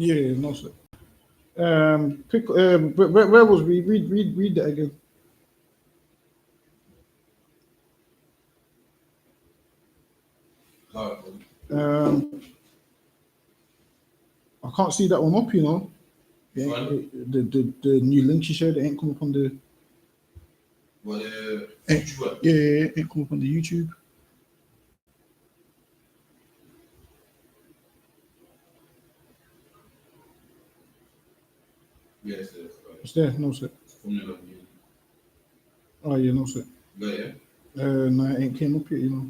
Yeah, no sir. Where was we? Read that again. Um, I can't see that one up. You know, yeah, the new link you shared, it ain't come up on the. What? Yeah, it ain't come up on the YouTube. Yes, it's there. No sir. Oh yeah, no sir. Yeah. No, it ain't came up yet. You know.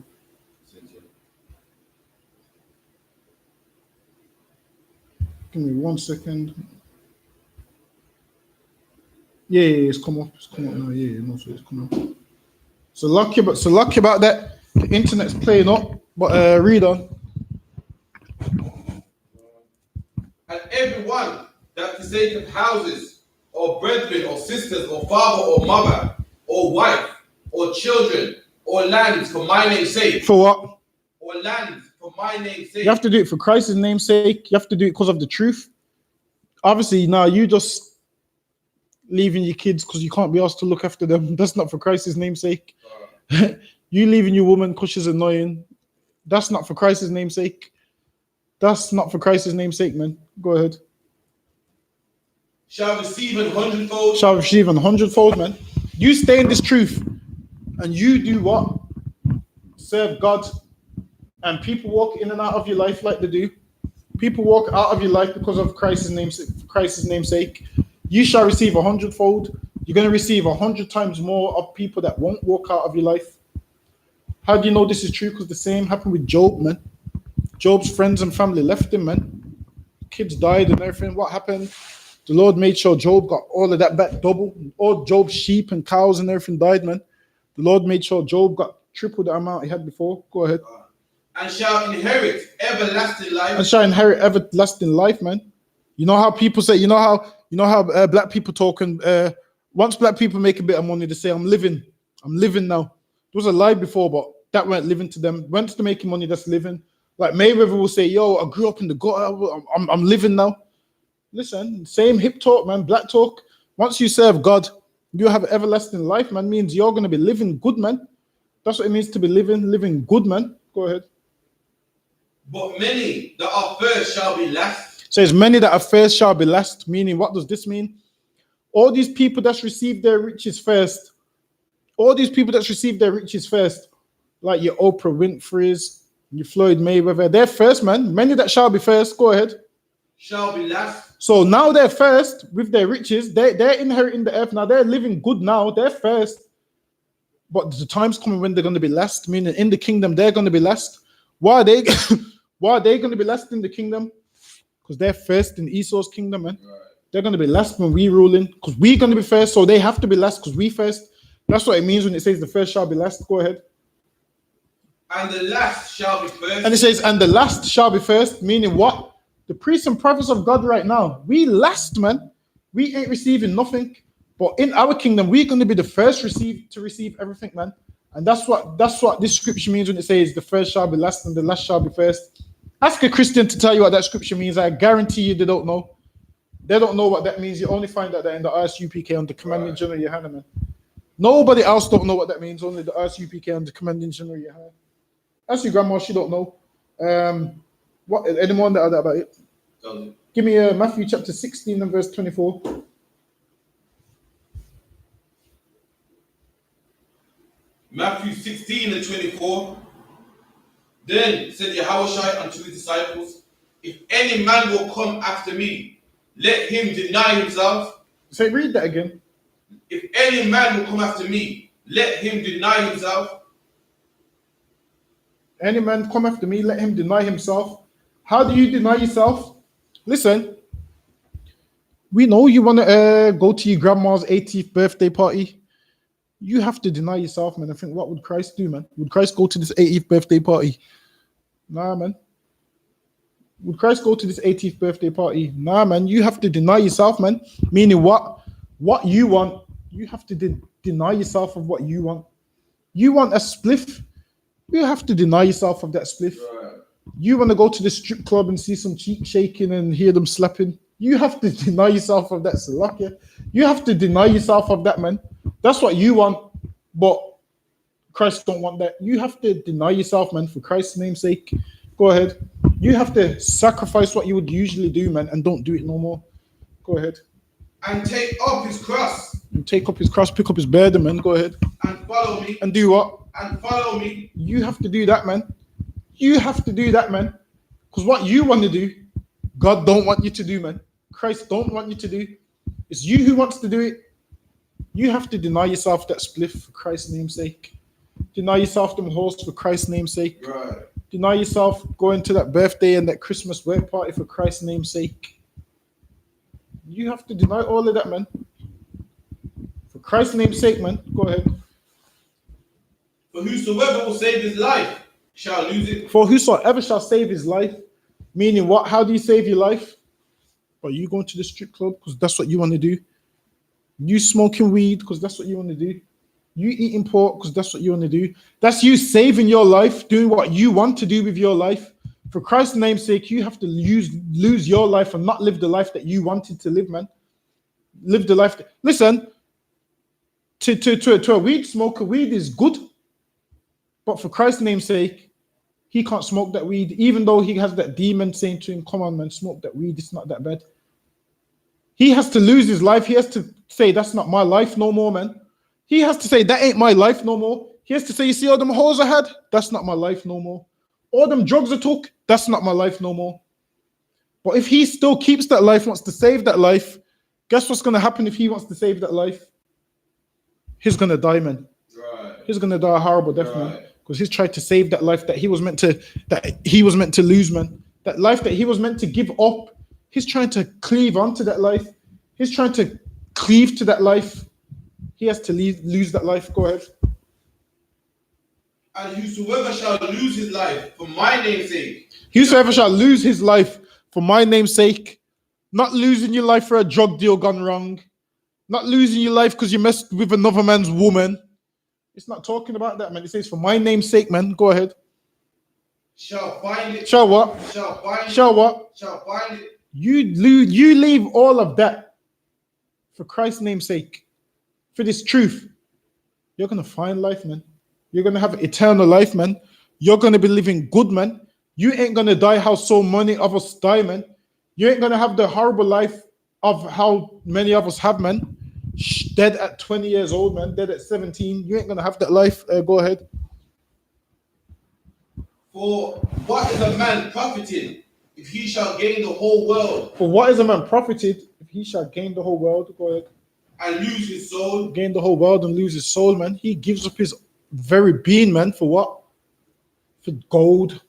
Give me 1 second. Yeah, it's come up. It's come up now. Yeah, no sir. It's come up. So lucky about that. The internet's playing up. But read on. And everyone that forsaketh houses, or brethren, or sisters, or father, or mother, or wife, or children, or lands for my name's sake. For what? Or lands for my name's sake. You have to do it for Christ's name's sake. You have to do it because of the truth. Obviously, now you just leaving your kids because you can't be asked to look after them. That's not for Christ's name's sake. You leaving your woman because she's annoying. That's not for Christ's name's sake. That's not for Christ's name's sake, man. Go ahead. Shall receive 100-fold. Shall receive 100-fold, man. You stay in this truth and you do what? Serve God. And people walk in and out of your life like they do. People walk out of your life because of Christ's name's sake. You shall receive 100-fold. You're going to receive 100 times more of people that won't walk out of your life. How do you know this is true? Because the same happened with Job, man. Job's friends and family left him, man. Kids died and everything. What happened? The Lord made sure Job got all of that back double. All Job's sheep and cows and everything died, man. The Lord made sure Job got triple the amount he had before. Go ahead. And shall inherit everlasting life. And shall inherit everlasting life, man. You know how people say, you know how black people talk, and once black people make a bit of money, they say, I'm living now. It was a lie before, but that weren't living to them. Once they're making money, that's living. Like Mayweather will say, yo, I grew up in the gutter, I'm living now. Listen, same hip talk, man, black talk. Once you serve God, you have everlasting life, man. Means you're going to be living good, man. That's what it means to be living good, man. Go ahead. But many that are first shall be last. Says many that are first shall be last. Meaning, what does this mean? All these people that's received their riches first. All these people that's received their riches first, like your Oprah Winfrey's, your Floyd Mayweather, they're first, man. Many that shall be first. Go ahead. Shall be last. So now they're first with their riches. They're inheriting the earth now. They're living good now. They're first. But the time's coming when they're going to be last. Meaning, in the kingdom, they're going to be last. Why are they? Why are they going to be last in the kingdom? Because they're first in Esau's kingdom, man. Right. They're going to be last when we ruling. Because we're going to be first, so they have to be last because we first. That's what it means when it says the first shall be last. Go ahead. And the last shall be first. And it says, and the last shall be first, meaning what? The priests and prophets of God right now, we last, man. We ain't receiving nothing. But in our kingdom, we're going to be the first to receive everything, man. And that's what this scripture means when it says the first shall be last and the last shall be first. Ask a Christian to tell you what that scripture means. I guarantee you they don't know. They don't know what that means. You only find out that in the RSUPK on the Commanding General Yohana, man. Nobody else don't know what that means. Only the RSUPK on the Commanding General Yohana. Ask your grandma, she don't know. What anyone that about it? Give me Matthew chapter 16 and verse 24. Matthew 16 and 24. Then said Yahushua unto his disciples, if any man will come after me, let him deny himself. Say, read that again. If any man will come after me, let him deny himself. Any man come after me, let him deny himself. How do you deny yourself? Listen, we know you want to go to your grandma's 80th birthday party. You have to deny yourself, man. I think, what would Christ do, man? Would Christ go to this 80th birthday party? Nah, man. Would Christ go to this 80th birthday party? Nah, man. You have to deny yourself, man. Meaning what? What you want, you have to deny yourself of what you want. You want a spliff, you have to deny yourself of that spliff. Right. You want to go to the strip club and see some cheek shaking and hear them slapping. You have to deny yourself of that, Salakia. You have to deny yourself of that, man. That's what you want, but Christ don't want that. You have to deny yourself, man, for Christ's name's sake. Go ahead. You have to sacrifice what you would usually do, man, and don't do it no more. Go ahead. And take up his cross. And take up his cross, pick up his burden, man. Go ahead. And follow me. And do what? And follow me. You have to do that, man. You have to do that, man. Because what you want to do, God don't want you to do, man. Christ don't want you to do. It's you who wants to do it. You have to deny yourself that spliff for Christ's name's sake. Deny yourself them hosts for Christ's name's sake. Right. Deny yourself going to that birthday and that Christmas work party for Christ's name's sake. You have to deny all of that, man. For Christ's name's sake, man. Go ahead. For whosoever will save his life shall lose it. For whosoever shall save his life. Meaning what? How do you save your life? Are you going to the strip club because that's what you want to do? You smoking weed because that's what you want to do? You eating pork because that's what you want to do? That's you saving your life, doing what you want to do with your life. For Christ's name's sake, you have to lose your life and not live the life that you wanted to live, man. Live the life. Listen, to a weed smoker, weed is good. But for Christ's name's sake, he can't smoke that weed, even though he has that demon saying to him, come on, man, smoke that weed. It's not that bad. He has to lose his life. He has to say, that's not my life no more, man. He has to say, that ain't my life no more. He has to say, you see all them hoes I had? That's not my life no more. All them drugs I took? That's not my life no more. But if he still keeps that life, wants to save that life, guess what's going to happen if he wants to save that life? He's going to die, man. Right. He's going to die a horrible death, man. Right. Because he's tried to save that life that he was meant to lose, man. That life that he was meant to give up. He's trying to cleave onto that life. He's trying to cleave to that life. He has to lose that life. Go ahead. And whosoever shall lose his life for my name's sake. Whosoever shall lose his life for my name's sake. Not losing your life for a drug deal gone wrong. Not losing your life because you messed with another man's woman. It's not talking about that, man. It says for my name's sake, man. Go ahead. Shall find it. Shall what? Shall find it. Shall what? Shall find it. You leave all of that for Christ's name's sake. For this truth. You're going to find life, man. You're going to have eternal life, man. You're going to be living good, man. You ain't going to die how so many of us die, man. You ain't going to have the horrible life of how many of us have, man. Dead at 20 years old, man. Dead at 17. You ain't going to have that life. Go ahead. For what is a man profiting if he shall gain the whole world? For what is a man profited if he shall gain the whole world? Go ahead. And lose his soul? Gain the whole world and lose his soul, man. He gives up his very being, man. For what? For gold.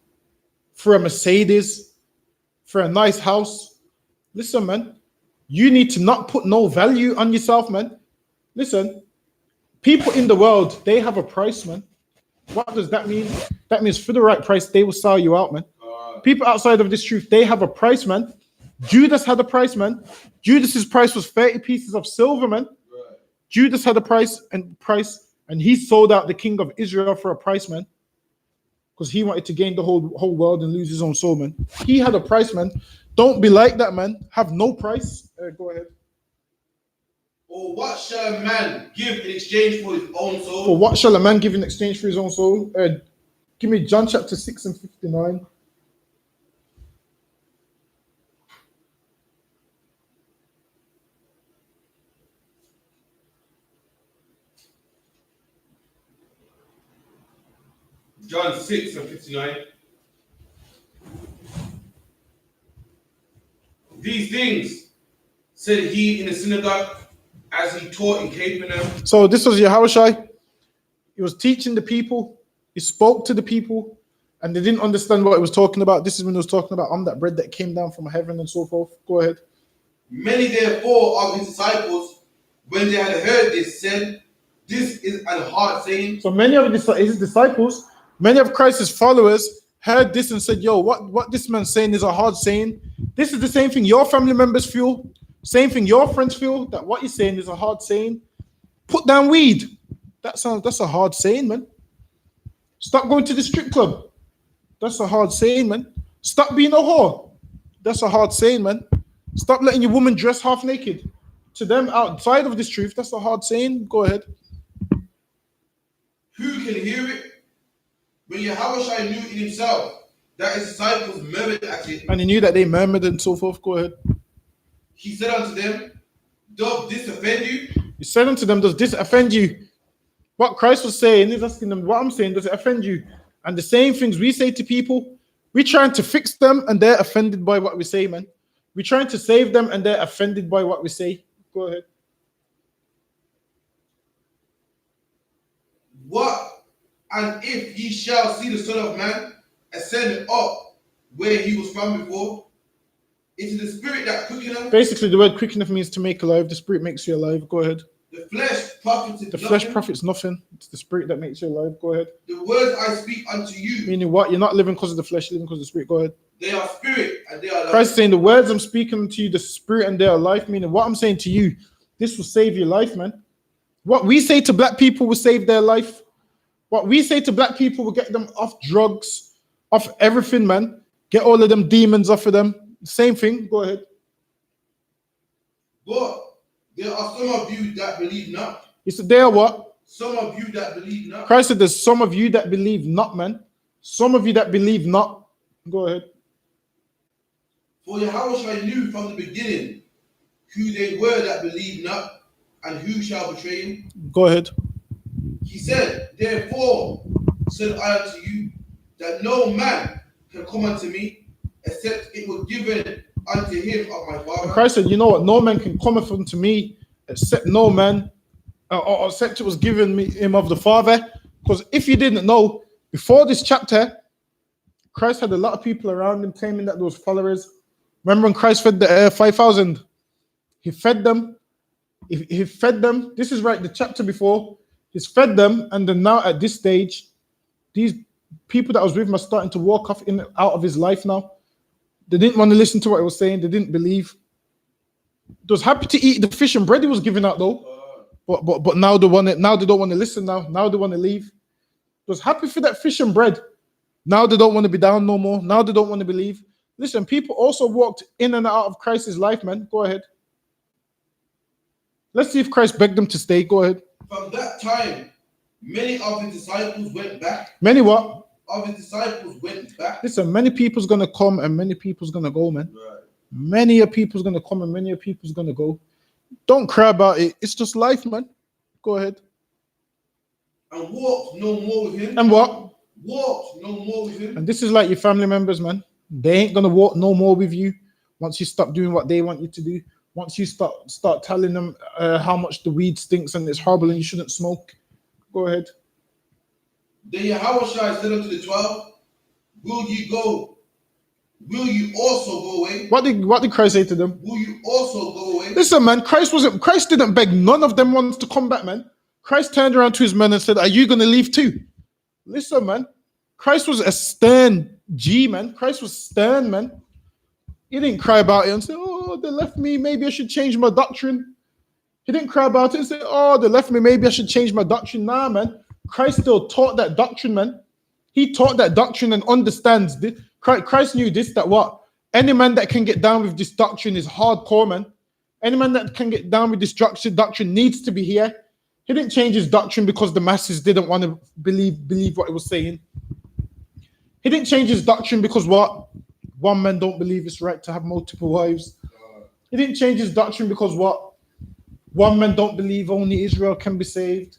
For a Mercedes. For a nice house. Listen, man. You need to not put no value on yourself, man. Listen. People in the world, they have a price, man. What does that mean? That means for the right price, they will sell you out, man. People outside of this truth, they have a price, man. Judas had a price, man. Judas's price was 30 pieces of silver, man. Right. Judas had a price, and he sold out the king of Israel for a price, man. Because he wanted to gain the whole world and lose his own soul, man. He had a price, man. Don't be like that, man. Have no price. Go ahead. Or what shall a man give in exchange for his own soul? For what shall a man give in exchange for his own soul? Give me John chapter 6 and 59. John 6 and 59. These things said he in the synagogue as he taught in Capernaum. So this was Yahushua. He was teaching the people. He spoke to the people, and they didn't understand what he was talking about. This is when he was talking about that bread that came down from heaven and so forth. Go ahead. Many therefore of his disciples, when they had heard this, said, "This is an hard saying." So many of his disciples, many of Christ's followers heard this and said, yo, what this man's saying is a hard saying. This is the same thing your family members feel. Same thing your friends feel, that what you're saying is a hard saying. Put down weed. That's a hard saying, man. Stop going to the strip club. That's a hard saying, man. Stop being a whore. That's a hard saying, man. Stop letting your woman dress half naked. To them outside of this truth, that's a hard saying. Go ahead. Who can hear it? When Yahushua knew in himself that his disciples murmured at it, And he knew that they murmured and so forth. Go ahead. he said unto them, doth this offend you? He said unto them, does this offend you? What Christ was saying is asking them, what I'm saying, does it offend you? And the same things we say to people, we're trying to fix them and they're offended by what we say, man. We're trying to save them and they're offended by what we say. Go ahead. What? And if ye shall see the Son of Man ascend up where he was from before, it is the spirit that quickeneth. Basically, the word quickeneth means to make alive. The spirit makes you alive. Go ahead. The flesh profiteth The nothing. flesh profits nothing. It's the spirit that makes you alive. Go ahead. The words I speak unto you, Meaning what? You're not living because of the flesh, you're living because of the spirit. Go ahead. they are spirit and they are life. Christ is saying the words I'm speaking to you, the spirit and their life, meaning what I'm saying to you, this will save your life, man. What we say to black people will save their life. What we say to black people will get them off drugs, off everything, man. Get all of them demons off of them. Same thing. Go ahead. But there are some of you that believe not. He said, they are what? Some of you that believe not. Christ said, there's some of you that believe not, man. Some of you that believe not. Go ahead. For Yahushua knew from the beginning who they were that believed not, and who shall betray him. Go ahead. He said, therefore said I unto you, that no man can come unto me, except it was given unto him of my Father. Christ said, you know what? No man can come unto me except no man, or except it was given me him of the Father. Because if you didn't know, before this chapter, Christ had a lot of people around him claiming that those followers. Remember when Christ fed the 5,000? He fed them. He fed them. This is right, the chapter before. He's fed them, and then now at this stage, these people that was with him are starting to walk off in out of his life now. They didn't want to listen to what he was saying. They didn't believe. They was happy to eat the fish and bread he was giving out though. But now they want it. Now they don't want to listen. Now they want to leave. They was happy for that fish and bread. Now they don't want to be down no more. Now they don't want to believe. Listen, people also walked in and out of Christ's life, man. Go ahead. Let's see if Christ begged them to stay. Go ahead. From that time, many of his disciples went back. Many what? Of his disciples went back. Listen, many people's gonna come and many people's gonna go, man. Right. Many a people's gonna come and many a people's gonna go. Don't cry about it. It's just life, man. Go ahead. And walked no more with him. And what? Walked no more with him. And this is like your family members, man. They ain't gonna walk no more with you once you stop doing what they want you to do. Once you start telling them how much the weed stinks and it's horrible and you shouldn't smoke. Go ahead. Then Yahushua said unto the 12, will ye go? Will you also go away? What did Christ say to them? Will you also go away? Listen, man, Christ didn't beg none of them ones to come back, man. Christ turned around to his men and said, are you gonna leave too? Listen, man. Christ was a stern G, man. Christ was stern, man. He didn't cry about it and say, oh, they left me, maybe I should change my doctrine. He didn't cry about it and say, oh, they left me, maybe I should change my doctrine. Nah, man. Christ still taught that doctrine, man. He taught that doctrine and understands this. Christ knew this, that what? Any man that can get down with this doctrine is hardcore, man. Any man that can get down with this doctrine needs to be here. He didn't change his doctrine because the masses didn't want to believe what he was saying. He didn't change his doctrine because what? One man don't believe it's right to have multiple wives. He didn't change his doctrine because what? One man don't believe only Israel can be saved.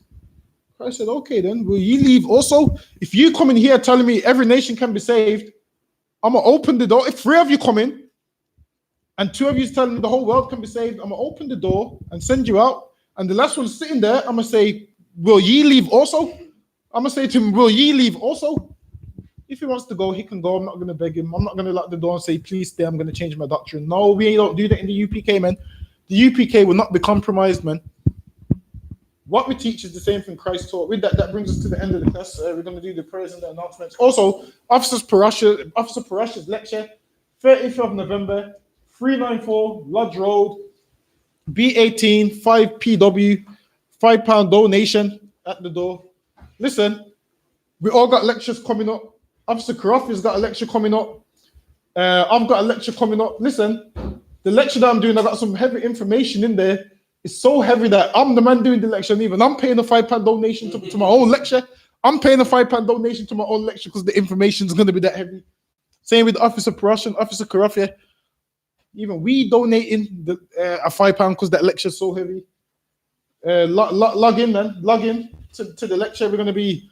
Christ said, okay then, will you leave also? If you come in here telling me every nation can be saved, I'm going to open the door. If 3 of you come in and 2 of you is telling me the whole world can be saved, I'm going to open the door and send you out. And the last one sitting there, I'm going to say, will ye leave also? I'm going to say to him, will ye leave also? If he wants to go, he can go. I'm not going to beg him. I'm not going to lock the door and say, please stay. I'm going to change my doctrine. No, we don't do that in the UPK, man. The UPK will not be compromised, man. What we teach is the same thing Christ taught. With that brings us to the end of the class. We're going to do the prayers and the announcements. Also, Officer Parash's lecture, 30th of November, 394 Lodge Road, B18, 5PW, £5 donation at the door. Listen, we all got lectures coming up. Officer Karafi's got a lecture coming up. I've got a lecture coming up. Listen, the lecture that I'm doing, I got some heavy information in there. It's so heavy that I'm the man doing the lecture, and even I'm paying a £5 donation to my own lecture. I'm paying a £5 donation to my own lecture because the information is going to be that heavy. Same with Officer Parash and Officer Karafia. Even we donating a £5 because that lecture is so heavy. Log in, man. Log in to the lecture. We're going to be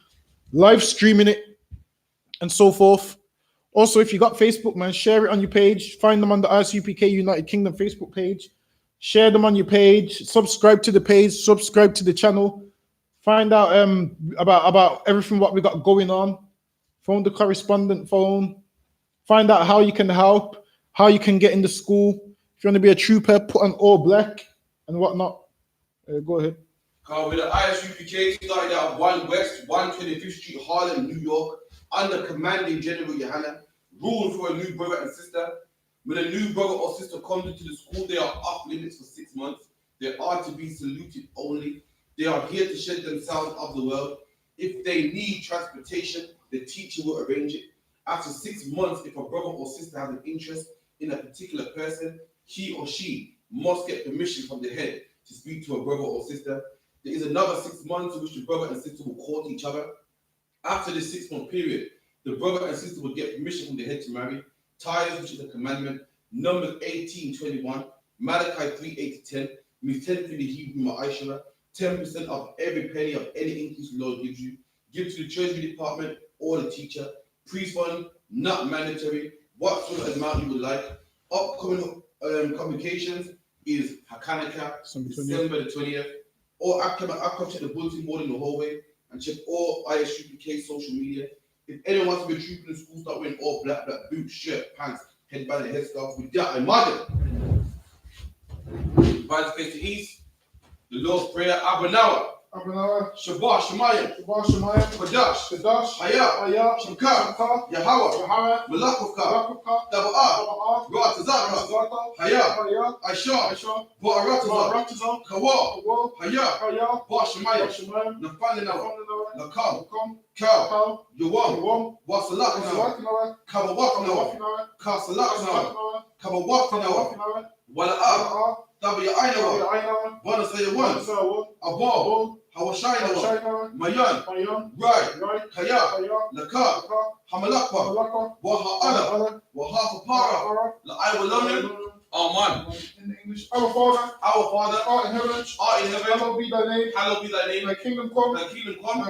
live streaming it and so forth. Also, if you got Facebook, man, share it on your page. Find them on the RSUPK United Kingdom Facebook page. Share them on your page. Subscribe to the page. Subscribe to the channel. Find out about everything what we got going on. Phone the correspondent phone. Find out how you can help, how you can get into school. If you want to be a trooper, put on all black and whatnot. Go ahead. With the ISUPK started out 1 West, 125th Street, Harlem, New York, under commanding General Yohana, ruled for a new brother and sister. When a new brother or sister comes into the school, they are off limits for 6 months. They are to be saluted only. They are here to shed themselves of the world. If they need transportation, the teacher will arrange it. After 6 months, if a brother or sister has an interest in a particular person, he or she must get permission from the head to speak to a brother or sister. There is another 6 months in which the brother and sister will court each other. After this 6 month period, the brother and sister will get permission from the head to marry. Tithes, which is a commandment, Numbers 18:21, Malachi 3:8-10, means 10 for the Hebrew Ma'ashara, 10% of every penny of any increase the Lord gives you. Give to the treasury department or the teacher. Priest fund, not mandatory. What sort of amount you would like. Upcoming communications is Hakanaka, December the 20th. Or I come check the bulletin board in the hallway and check all ISUPK social media. If anyone wants to be a trooper in the school, start wearing all black boots, shirt, pants, headband, and headscarf. With that, I imagine. By the face to east, the Lord's Prayer, Abanawa. Shabbat Shemayim, Kadash, Haya, Shamka, Yahweh, Malakoka, Daba'ah, Ratazaka, Haya, Aisha, Ba'arataza, Kawa, Haya, Ba'Shemayim, Nafanina, Nakam, Kal, Yawam, Wasalakna, Kabawakna, Kasalakna, Kabawakna, Wala'ah, Tabi'ainawa, Wanasaya, Abab, Hawashayna, Mayan, Rai, Kaya, Laka, Hamalakwa, Waha'ala, Wahafapara, La'aiwalamin, Aman. In the English, our Father, art in heaven, hallowed be thy name, thy kingdom come, thy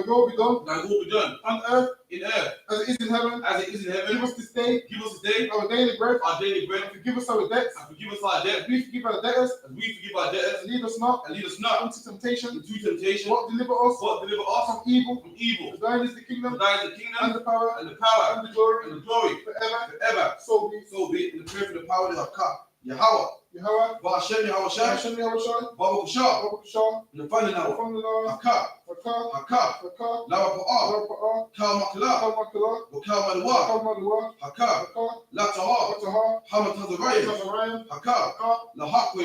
will be done, on earth, as it is in heaven, Give us this day our daily bread, forgive us our debts, as we forgive our debtors, and lead us not into temptation, but deliver us from evil. For thine is the kingdom, and the power, and the glory, forever. So be it. In the prayer for the power of God. Yahweh, Ba'Shem Yahushai, Baruch Shah, Nafanina, Haka, Lawa Kal Makala, Wakal Malwa, Haka, Lataha, Hamad Hazarayim, Haka, Lahakwe,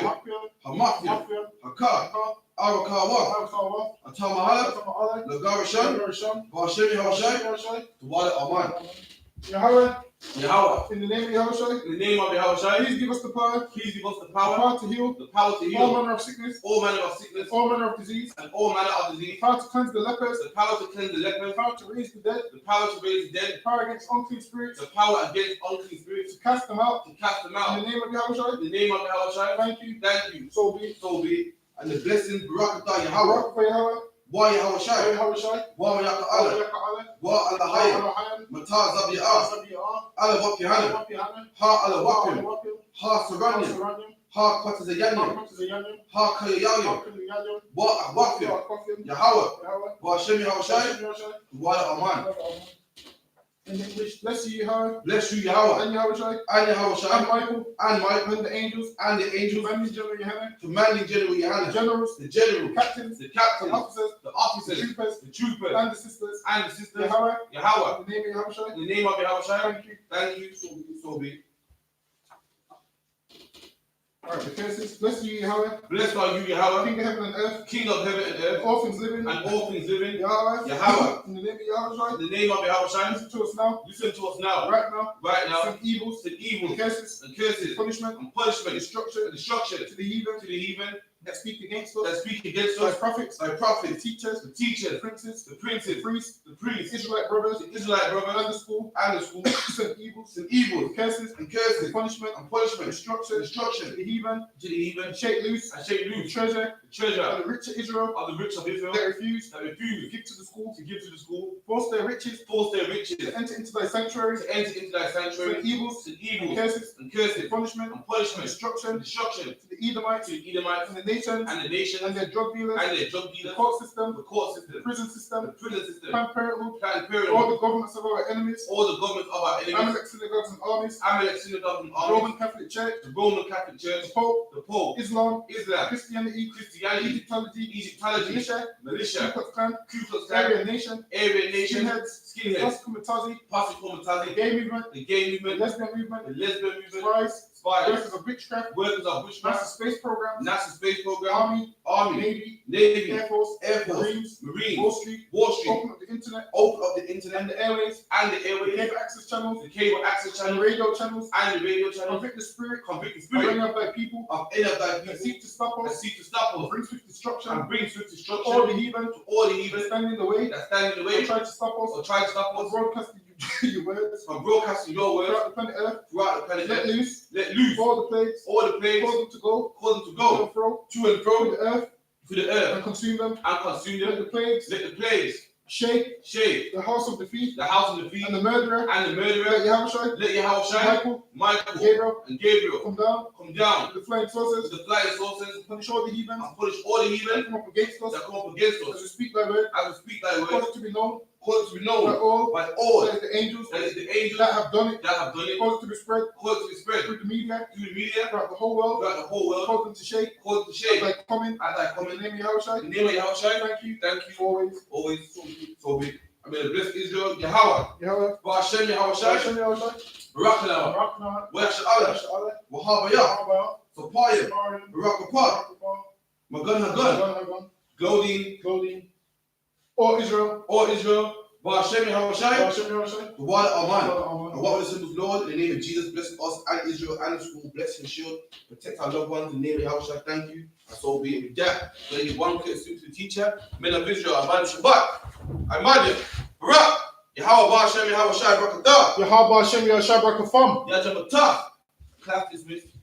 Hamafia, Haka, Arakawa, Atamahala, Lagarishan, Ba'Shem Yahushai, Tawala Aman. Yahweh, in the name of Yahushai, please give us the power, the power to heal, all manner of sickness, all manner of disease, and all manner of disease, power to cleanse the lepers, power to raise the dead, power to raise the dead, power against unclean spirits, to cast them out, in the name of Yahushua. Thank you. So be it. And the blessing, Barakatah Yahweh, Wa Yahushai, Wa Yaka'ala, Wa Alahayim, Matah Zabiyah, Ala Wakihanam, Ha Ala Wakim, Ha Saranyam, Ha Kwatazayanim, Ha Kayayim, Wa Ahwafim, Yahweh, Wa Shem Yahushai, Wa Aman. In English, bless you, Yahweh, and Yahushai, and Michael, and the angels, commanding General Yohana, the generals, captains, the the officers, troopers, and the sisters, Yahweh, in the name of Yahushua. in the name of Yahushua. Thank you. So be it. Alright, the curses. Blessed are you, Yahweh, Blessed are you, Yahweh, King of heaven and earth, King of heaven and earth, all things living, and all things living. Yahweh, Yahweh, in the name of Yahweh, in the name of Yahweh Shai, listen to us now, listen to us now, right now, right now. send evils, Send evil curses, and curses punishment, and punishment, destruction destruction to the heathen to the heathen that speak against that us, speak against by us, prophets, by the prophets, teachers, the the teachers, princes, the the princes, priests, the priests, Israelite brothers, the Israelite brothers, and the school, and the school. send evils, Send evil curses, and curses punishment, and punishment, destruction destruction to the heathen, to the heathen, and shake loose and shake the loose treasure the treasure of the rich of Israel of the rich of Israel that refuse that to refuse give to the school, to give to the school, force their riches force their riches to enter into thy sanctuary, to enter into thy sanctuary, send evils, send and evil curses, and curses punishment, and punishment, destruction destruction to the Edomites to the Edomites and the nations and the nations and their drug dealers, and their drug the dealers, court system, the court the system, prison the system, prison system, Planned Parenthood, Planned all Parenthood, the governments of our enemies, all the governments of our enemies, Amalek synagogues and armies, Amalek synagogues and the armies, Roman Catholic Church, the Roman Catholic Church, the Pope, the Pope, Islam, Islam, Christianity, Christianity, Egyptology, Egyptology, militia, Ku militia, Klux Klan, Ku Klux Klan, Aryan Nation, Aryan Nation, skinheads, skinheads, Pastor Posse the Comitazi, gay movement, the gay the movement, lesbian movement, the lesbian movement, spies, spies, workers of witchcraft, workers of NASA witchcraft, space program, NASA space program, Army, Army, Navy, Navy, Air Force, Air Force, Marines, Wall Marines, Street, Wall Street, open up the internet, open up the internet and the airways, and the the airways, cable access channels, the cable access and the channel radio channels, and the radio channel, convict the spirit convict the of spirit any of thy people of any of thy that people seek to stop that us, seek to stop us bring swift destruction, and bring swift all destruction the heathen to all the that heathen stand in the way, that stand in the or way try to stop us, or try to stop or us broadcasting your words from broadcasting your words throughout the planet Earth, throughout the planet let Earth. loose Let loose all the plagues, all the plagues, cause them to go, cause them to to go and fro, to and through fro the earth, to the earth and consume them, and consume let them. the plagues Let the plagues shake shake the house of defeat, the house of defeat and the murderer, and the let murderer. Yahweh, Let Yahweh shine, Michael, Michael, Gabriel, and Gabriel come down, come down with the flying with saucers, the flying saucers punish all the heathens and punish all the that heathen come up against us, that come up against as us. we speak thy word, As we speak thy cause word, it to be known cause it to be by known all, by all that is the angels that is the angels that have done it, that have done it, cause it to be spread cause it to be spread through the media, through the media throughout the whole world, throughout the whole world, cause them to shake, cause it to as shake thy coming, as I in come the in. name of Yahweh, In the name of Yahweh Shai, thank you, always, always so be. I mean, bless Israel, Yahweh, Yahweh, Ba'ashem Yahweh Shai, Hashem Yahweh, Barak Yahweh, Barakna, Wesh Allah, Yahweh, Wahaba Yah, Sapaya, Barak Apah, Magan Hagan, Glodin, or Israel, or Israel, Ba'ashem Yahweh Shai, Hashem Yahweh, the word Aman. And Amen. what was the symbols, Lord, in the name of Jesus, bless us and Israel and the school, bless and shield, protect our loved ones in the name of Yahweh. Thank you. And so be it with that. There is one clear to the teacher, men of Israel, Aman Shabbat, Aman Barak, Yahweh Ba'ashem Yahweh Shai Barakatah, Yahweh Hashem Yahweh Barakafam. Yajabata, class dismissed.